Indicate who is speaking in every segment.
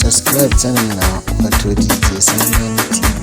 Speaker 1: subscribe channel na wato DJ SANI NANI TV.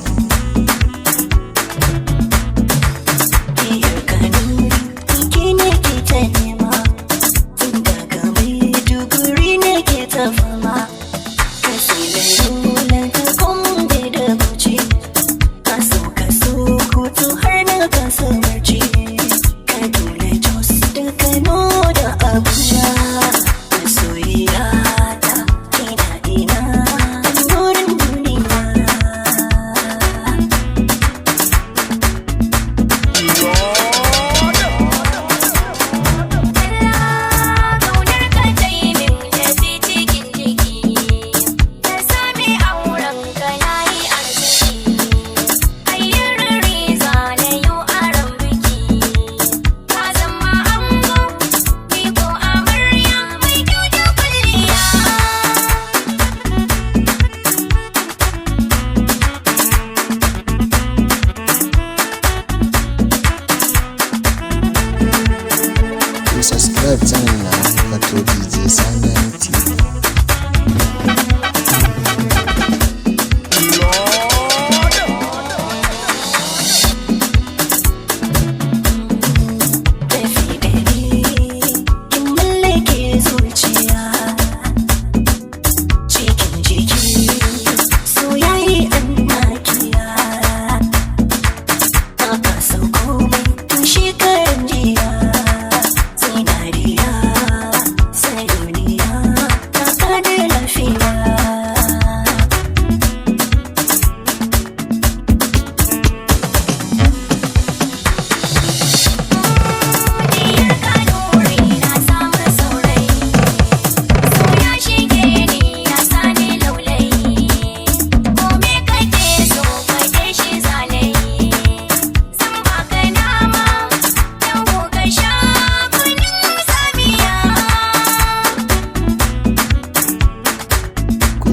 Speaker 1: Subscribe channel na wato DJ SANI NANI TV.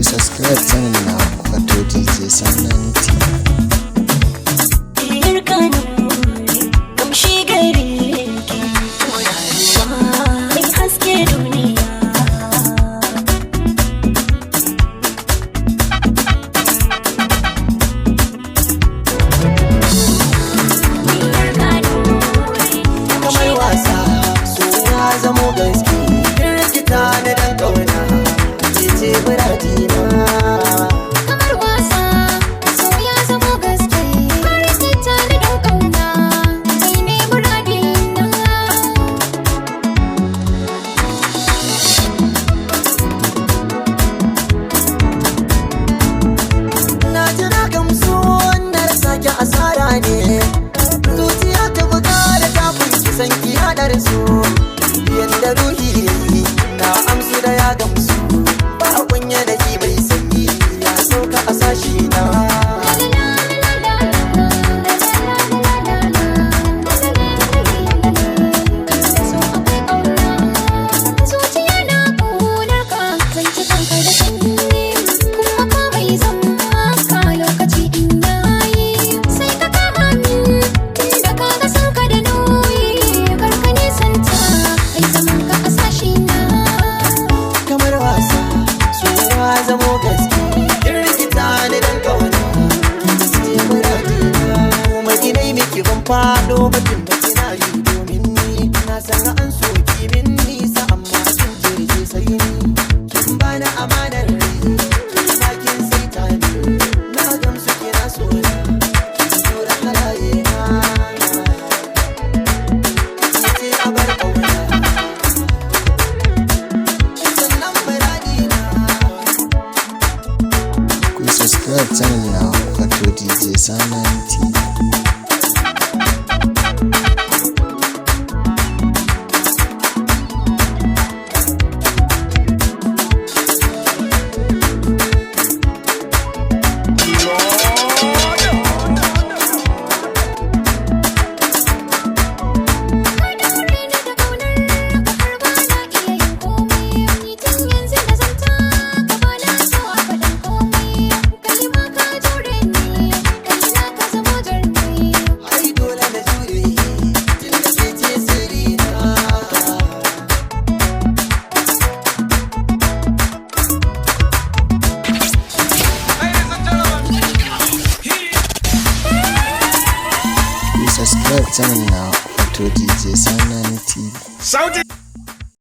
Speaker 1: Subscribe channel na wato DJ SANI NANI TV.
Speaker 2: Kamar wasa so ya zamo gaske, rikita na dan kauna ce buradina.
Speaker 3: Kamar wasa so ya zamo gaske, rikita na dan kauna kai ne buradina.
Speaker 2: Na ji na gamsu wannan sake asara ne, zuciya ta buga da ta kunki san ki hadar su, yanda ruhi na amsu da ya gamsu, ba kunya da ki bai sanyi ya sauka a sashi na.
Speaker 3: Zuciya na ƙaunar ka, zan ci kanka da sanyi, kuma ka bai zama ka lokaci in yayi, sai ka kama min tunda ka ga sanka da nauyi, karka nisanta kai zaman ka a sashi na.
Speaker 2: Kamar wasa so ya zamo gaske, rikita ni dan kauna ce buradina. Kuma inai miki ban fado batun da kina yi domin ni na san an so ki min nisa, amma kin jirje sai ni kin bani amanar rai, kin bakin sai ta ni na gamsu kina so na kin tura halaye na ce a bar kauna sannan buradina.
Speaker 1: Subscribe channel na wato DJ SANI NANI TV.
Speaker 3: Kai ma ka jure ni, kai na ka zama jarumi.
Speaker 1: channel na wato DJ SANI NANI TV.